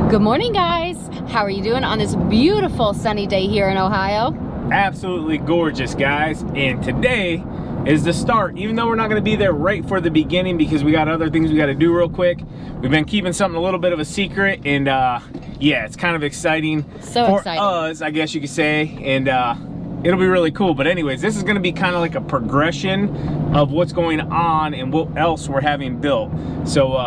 Good morning, guys. How are you doing on this beautiful sunny day here in Ohio? Absolutely gorgeous, guys. And today is the start. Even though we're not going to be there right for the beginning because we got other things we got to do real quick, we've been keeping something a little bit of a secret, and yeah, it's kind of exciting for us, I guess you could say, and it'll be really cool. But anyways, this is going to be kind of like a progression of what's going on and what else we're having built. So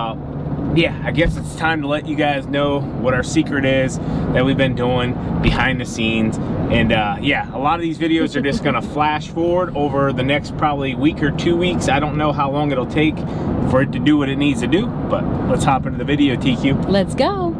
yeah, I guess it's time to let you guys know what our secret is that we've been doing behind the scenes. And yeah, a lot of these videos are just gonna flash forward over the next probably week or 2 weeks. I don't know how long it'll take for it to do what it needs to do, but let's hop into the video, TQ. Let's go.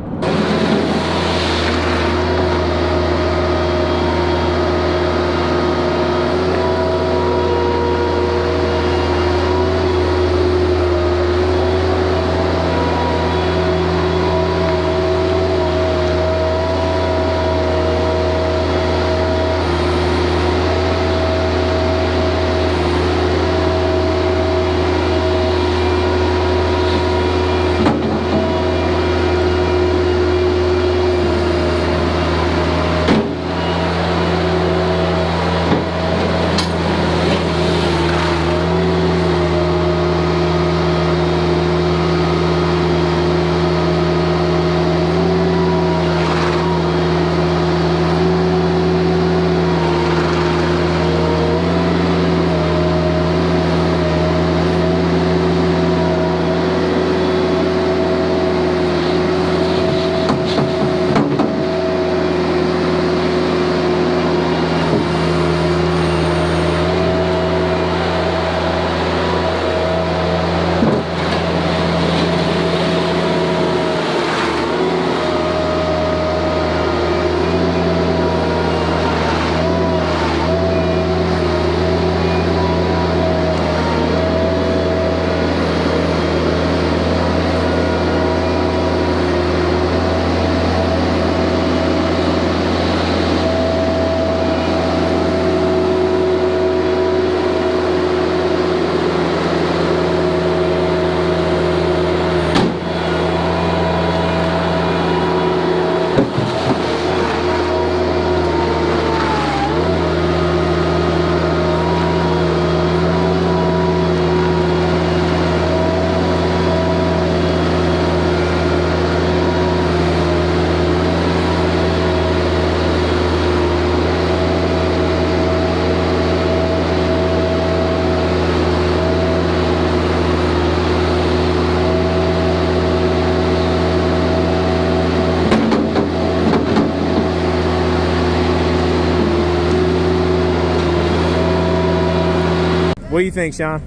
What do you think, Sean?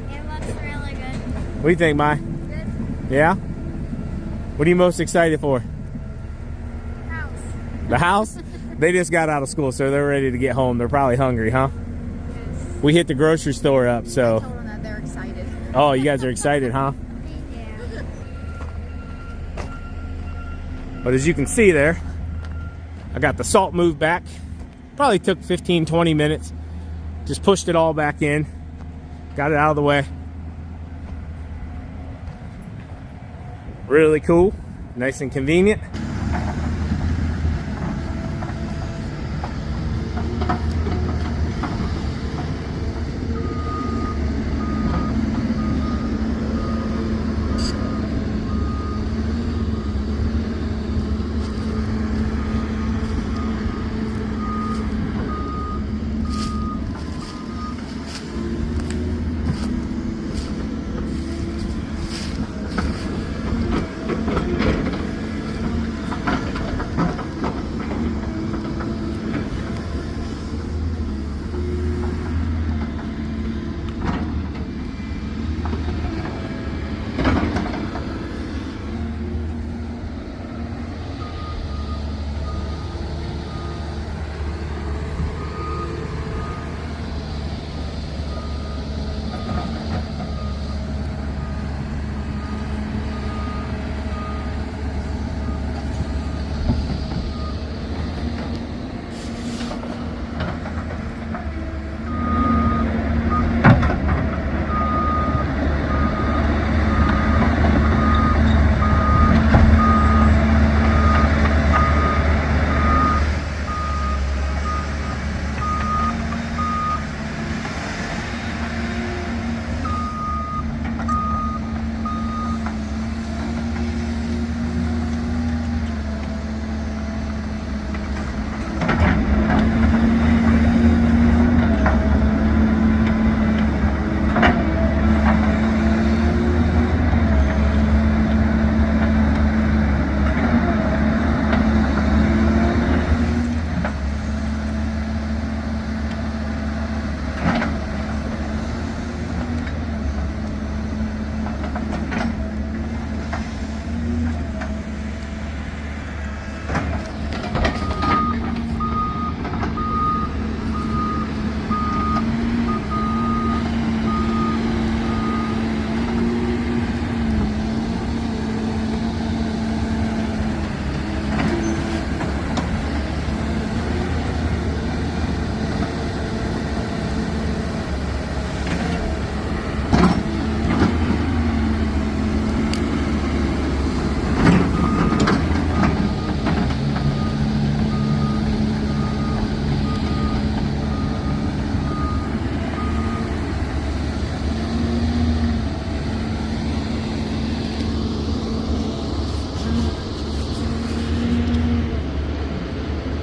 It looks really good. What do you think, Mai? Good. Yeah? What are you most excited for? House. The house? They just got out of school, so they're ready to get home. They're probably hungry, huh? Yes. We hit the grocery store up, so. I told them that they're excited. Oh, you guys are excited, huh? Yeah. But as you can see there, I got the salt moved back. Probably took 15-20 minutes. Just pushed it all back in. Got it out of the way. Really cool. Nice and convenient.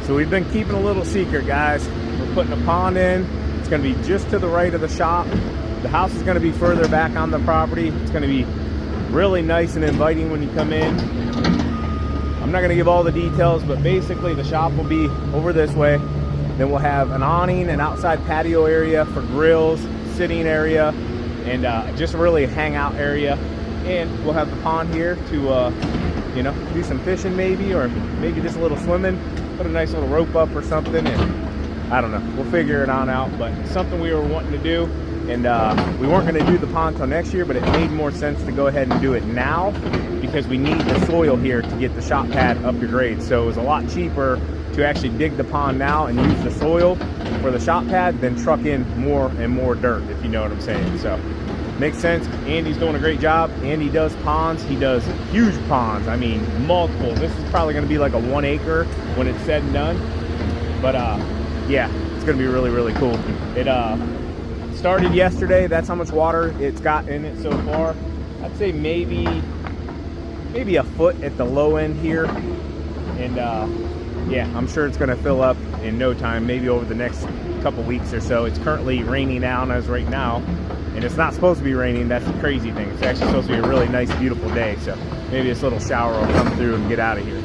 So we've been keeping a little secret, guys. We're putting a pond in. It's gonna be just to the right of the shop. The house is gonna be further back on the property. It's gonna be really nice and inviting when you come in. I'm not gonna give all the details, but basically the shop will be over this way. Then we'll have an awning, an outside patio area for grills, sitting area, and just really a hangout area. And we'll have the pond here to, you know, do some fishing maybe, or maybe just a little swimming. Put a nice little rope up or something, and I don't know. We'll figure it on out, but something we were wanting to do. And we weren't going to do the pond till next year, but it made more sense to go ahead and do it now because we need the soil here to get the shop pad up your grade. So it was a lot cheaper to actually dig the pond now and use the soil for the shop pad than truck in more and more dirt, if you know what I'm saying. So makes sense. Andy's doing a great job. Andy does ponds. He does huge ponds. I mean, multiple. This is probably going to be like a 1 acre when it's said and done. But yeah, it's going to be really, really cool. It started yesterday. That's how much water it's got in it so far. I'd say maybe a foot at the low end here. And yeah, I'm sure it's going to fill up in no time, maybe over the next couple weeks or so. It's currently raining down as right now, and it's not supposed to be raining. That's the crazy thing. It's actually supposed to be a really nice, beautiful day. So maybe this little shower will come through and get out of here.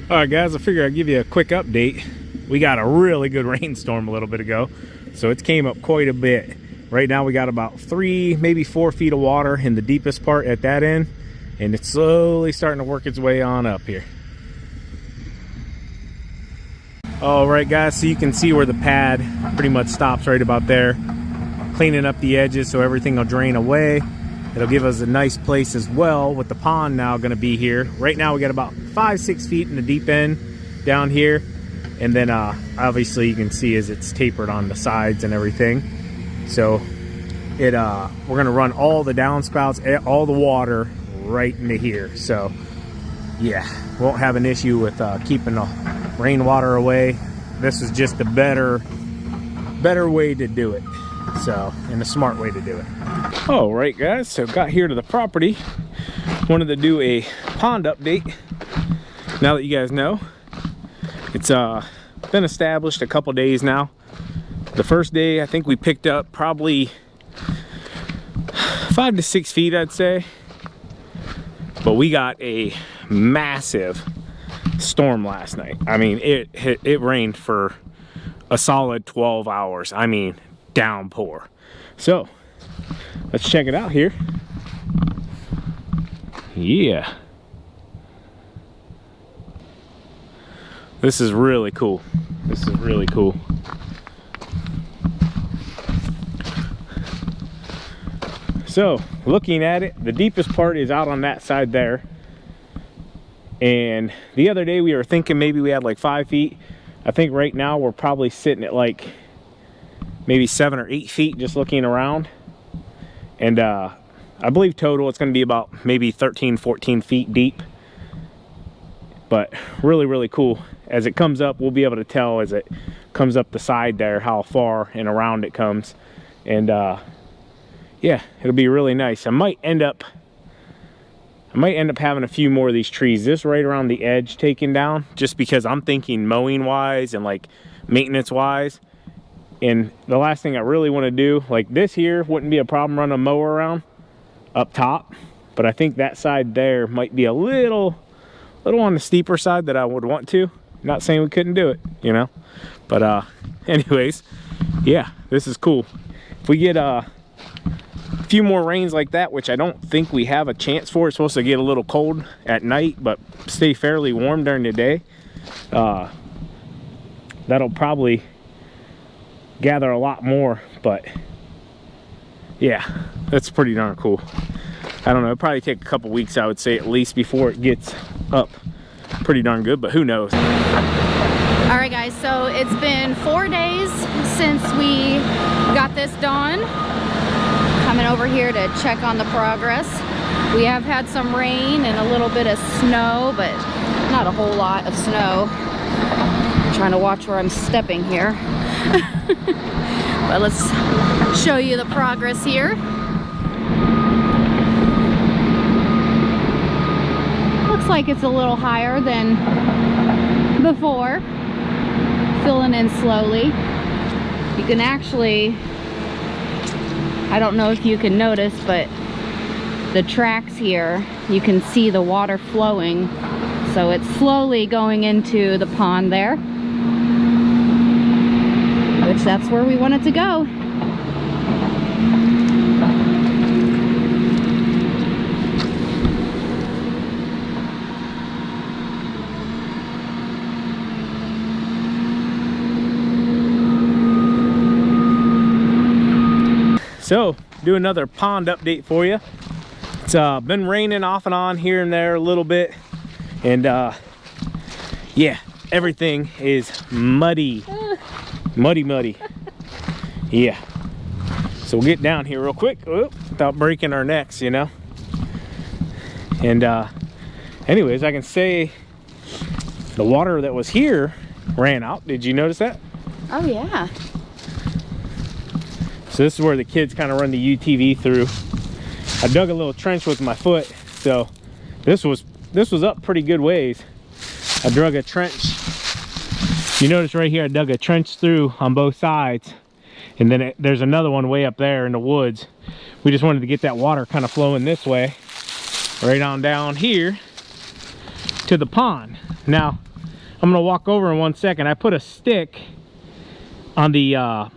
All right, guys, I figure I'd give you a quick update. We got a really good rainstorm a little bit ago, so it's came up quite a bit. Right now we got about 3, maybe 4 feet of water in the deepest part at that end, and it's slowly starting to work its way on up here. All right, guys, so you can see where the pad pretty much stops right about there. Cleaning up the edges so everything will drain away. It'll give us a nice place as well with the pond now going to be here. Right now we got about 5-6 feet in the deep end down here. And then obviously you can see as it's tapered on the sides and everything. So it we're going to run all the downspouts, all the water right into here. So yeah, won't have an issue with keeping the rainwater away. This is just a better way to do it. So, and a smart way to do it. All right, guys, so got here to the property. Wanted to do a pond update. Now that you guys know, it's been established a couple days now. The first day, I think we picked up probably 5 to 6 feet, I'd say. But we got a massive storm last night. I mean, it rained for a solid 12 hours. I mean, downpour. So let's check it out here. Yeah, this is really cool. This is really cool. So looking at it, the deepest part is out on that side there, and the other day we were thinking maybe we had like 5 feet. I think right now we're probably sitting at like maybe 7 or 8 feet just looking around. And I believe total it's going to be about maybe 13, 14 feet deep. But really, really cool. As it comes up, we'll be able to tell as it comes up the side there how far and around it comes. And yeah, it'll be really nice. I might end up having a few more of these trees just right around the edge taken down, just because I'm thinking mowing wise and like maintenance wise. And the last thing I really want to do, like this here wouldn't be a problem running a mower around up top, but I think that side there might be a little on the steeper side that I would want to. Not saying we couldn't do it, you know, but anyways, yeah, this is cool. If we get a few more rains like that, which I don't think we have a chance for, it's supposed to get a little cold at night but stay fairly warm during the day, that'll probably gather a lot more. But yeah, that's pretty darn cool. I don't know, it'll probably take a couple weeks, I would say, at least before it gets up pretty darn good, but who knows. All right guys, so it's been 4 days since we got this done. Coming over here to check on the progress. We have had some rain and a little bit of snow, but not a whole lot of snow. I'm trying to watch where I'm stepping here. But let's show you the progress here. Looks like it's a little higher than before. Filling in slowly. You can actually, I don't know if you can notice, but the tracks here, you can see the water flowing. So it's slowly going into the pond there, which that's where we want it to go. So, do another pond update for you. It's been raining off and on here and there a little bit, and yeah, everything is muddy. Muddy. Yeah. So we'll get down here real quick without breaking our necks, you know. And anyways, I can say the water that was here ran out. Did you notice that? Oh yeah. So this is where the kids kind of run the UTV through. I dug a little trench with my foot, so this was up pretty good ways. I dug a trench. You notice right here I dug a trench through on both sides, and then there's another one way up there in the woods. We just wanted to get that water kind of flowing this way, right on down here to the pond. Now I'm gonna walk over in 1 second. I put a stick on the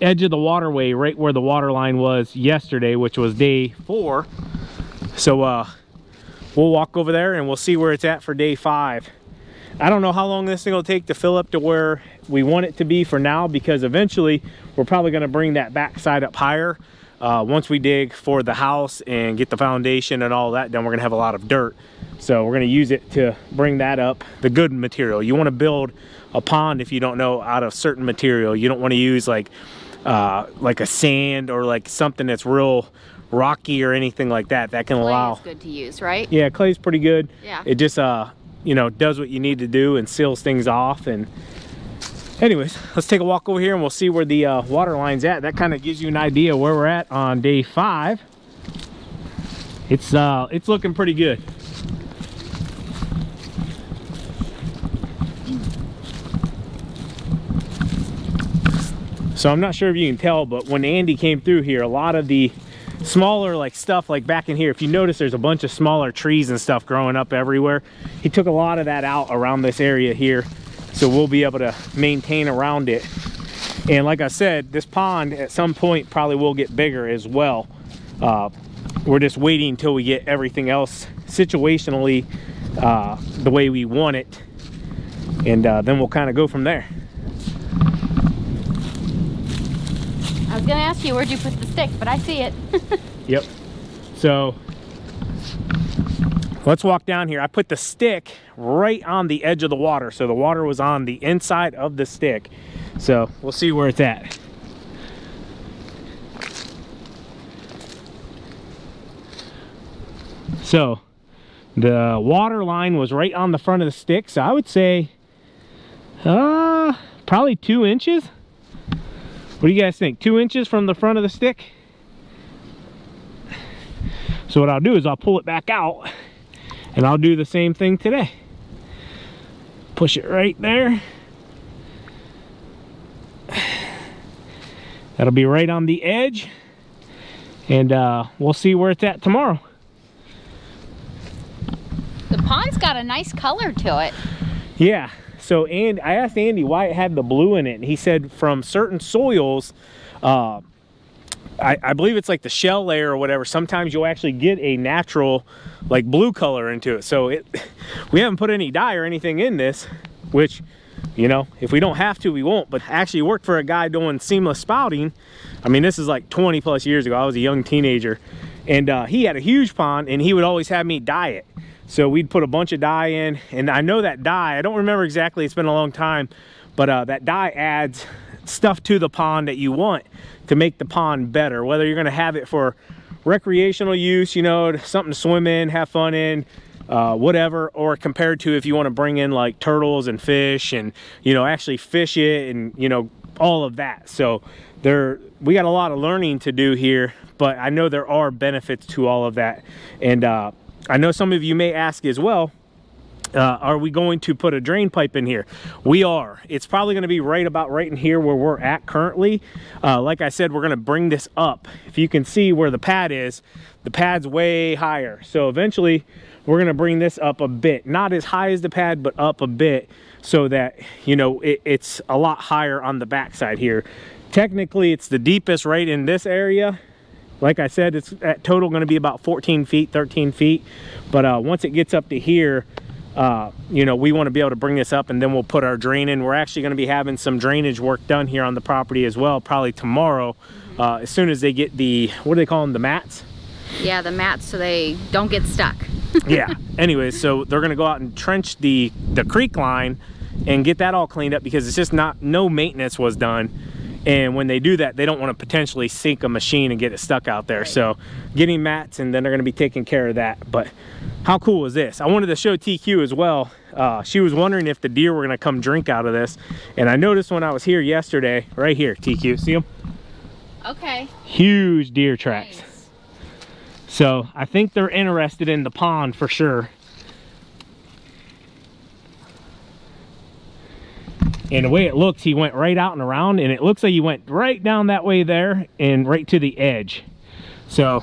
edge of the waterway right where the water line was yesterday, which was day 4. So we'll walk over there and we'll see where it's at for day 5. I don't know how long this thing will take to fill up to where we want it to be for now, because eventually we're probably going to bring that back side up higher. Once we dig for the house and get the foundation and all that done, we're going to have a lot of dirt. So we're going to use it to bring that up, the good material. You want to build a pond, if you don't know, out of certain material. You don't want to use like a sand or like something that's real rocky or anything like that. That can allow. Clay is good to use, right? Yeah, clay's pretty good. Yeah. It just you know, does what you need to do and seals things off. And anyways, let's take a walk over here and we'll see where the water line's at. That kind of gives you an idea where we're at on day 5. It's looking pretty good. So I'm not sure if you can tell, but when Andy came through here, a lot of the smaller like stuff like back in here, if you notice, there's a bunch of smaller trees and stuff growing up everywhere. He took a lot of that out around this area here, so we'll be able to maintain around it. And like I said, this pond at some point probably will get bigger as well. We're just waiting until we get everything else situationally the way we want it, and then we'll kind of go from there. I was gonna ask you where'd you put the stick, but I see it. Yep. So let's walk down here. I put the stick right on the edge of the water, so the water was on the inside of the stick. So we'll see where it's at. So the water line was right on the front of the stick, so I would say probably 2 inches. What do you guys think? 2 inches from the front of the stick? So what I'll do is I'll pull it back out, and I'll do the same thing today. Push it right there. That'll be right on the edge, and we'll see where it's at tomorrow. The pond's got a nice color to it. Yeah, so and I asked Andy why it had the blue in it, and he said from certain soils, I believe it's like the shell layer or whatever, sometimes you'll actually get a natural like blue color into it. So we haven't put any dye or anything in this, which, you know, if we don't have to, we won't. But I actually worked for a guy doing seamless spouting. I mean, this is like 20 plus years ago. I was a young teenager, and he had a huge pond, and he would always have me dye it. So we'd put a bunch of dye in, and I know that dye, I don't remember exactly, it's been a long time, but that dye adds stuff to the pond that you want to make the pond better, whether you're gonna have it for recreational use, you know, something to swim in, have fun in, whatever, or compared to if you want to bring in like turtles and fish and, you know, actually fish it and, you know, all of that. So we got a lot of learning to do here, but I know there are benefits to all of that. And I know some of you may ask as well, are we going to put a drain pipe in here? We are. It's probably going to be right in here where we're at currently. Like I said, we're going to bring this up. If you can see where the pad is, the pad's way higher. So eventually we're going to bring this up a bit, not as high as the pad, but up a bit, so that, you know, it's a lot higher on the backside here. Technically it's the deepest right in this area. Like I said, it's at total going to be about 14 feet, 13 feet. But once it gets up to here, you know, we want to be able to bring this up, and then we'll put our drain in. We're actually going to be having some drainage work done here on the property as well, probably tomorrow, as soon as they get the, what do they call them, the mats? Yeah, the mats, so they don't get stuck. Yeah. Anyways, so they're going to go out and trench the creek line and get that all cleaned up, because it's just no maintenance was done. And when they do that, they don't want to potentially sink a machine and get it stuck out there. Right. So getting mats, and then they're going to be taking care of that. But how cool is this? I wanted to show TQ as well. She was wondering if the deer were going to come drink out of this. And I noticed when I was here yesterday, right here, TQ, see them? Okay. Huge deer tracks. Nice. So I think they're interested in the pond for sure. And the way it looks, he went right out and around, and it looks like he went right down that way there and right to the edge. So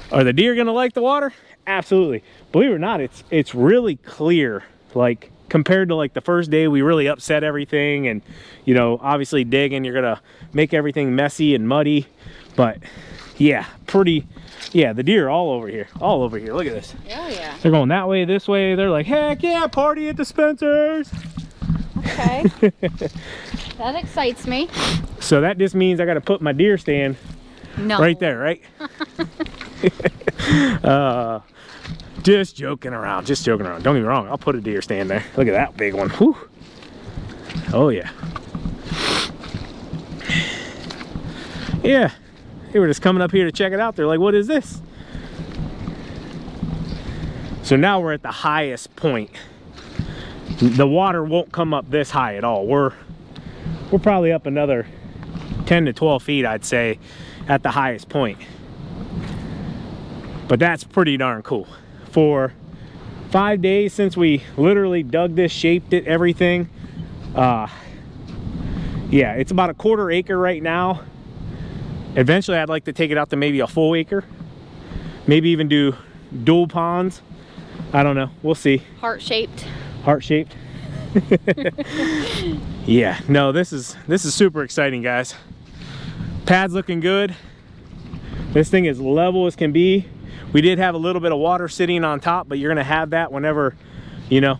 are the deer gonna like the water? Absolutely. Believe it or not, it's really clear. Like compared to like the first day, we really upset everything, and, you know, obviously digging, you're gonna make everything messy and muddy. But yeah, yeah, the deer are all over here. Look at this. Oh yeah. They're going that way, this way. They're like, heck yeah, party at the Spencer's. Okay. That excites me. So that just means I got to put my deer stand right there, right? Just joking around. Don't get me wrong, I'll put a deer stand there. Look at that big one. Whew. Oh yeah. Yeah, they were just coming up here to check it out. They're like, what is this? So now we're at the highest point. The water won't come up this high at all. We're probably up another 10 to 12 feet, I'd say, at the highest point. But that's pretty darn cool. For 5 days since we literally dug this, shaped it, everything, yeah, it's about a 1/4 acre right now. Eventually I'd like to take it out to maybe a full acre, maybe even do dual ponds. I don't know, we'll see. Heart-shaped. Yeah, no, this is super exciting, guys. Pad's looking good. This thing is level as can be. We did have a little bit of water sitting on top, but you're gonna have that whenever, you know,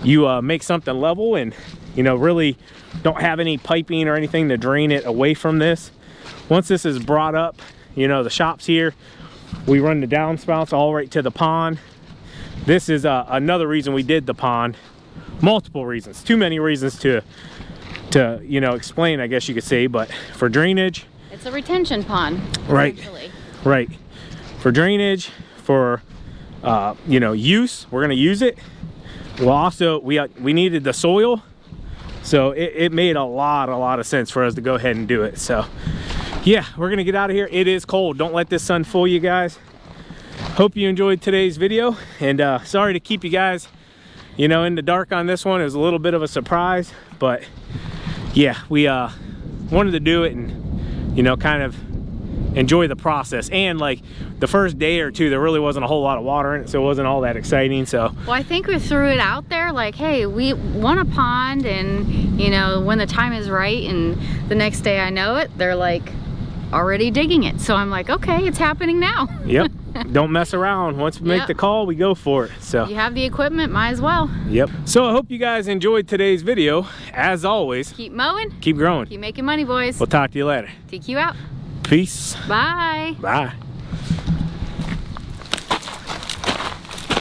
you make something level, and, you know, really don't have any piping or anything to drain it away from this. Once this is brought up, you know, the shop's here, we run the downspouts all right to the pond. This is another reason we did the pond. Multiple reasons, too many reasons to you know, explain, I guess you could say. But for drainage, it's a retention pond, right? Right. For drainage, for you know, use, we're gonna use it. Well, also we needed the soil, so it made a lot of sense for us to go ahead and do it. So yeah, we're gonna get out of here. It is cold. Don't let this sun fool you guys. hope you enjoyed today's video, and sorry to keep you guys, you know, in the dark on this one. It was a little bit of a surprise, but yeah, we wanted to do it and, you know, kind of enjoy the process. And like the first day or two, there really wasn't a whole lot of water in it, so it wasn't all that exciting. So well, I think we threw it out there like, hey, we want a pond, and you know, when the time is right. And the next day I know it, they're like already digging it. So I'm like, okay, it's happening now. Yep. Don't mess around. Once we make the call, we go for it. So you have the equipment, might as well. Yep. So I hope you guys enjoyed today's video. As always, keep mowing, keep growing, keep making money, boys. We'll talk to you later. TQ out. Peace. Bye. Bye.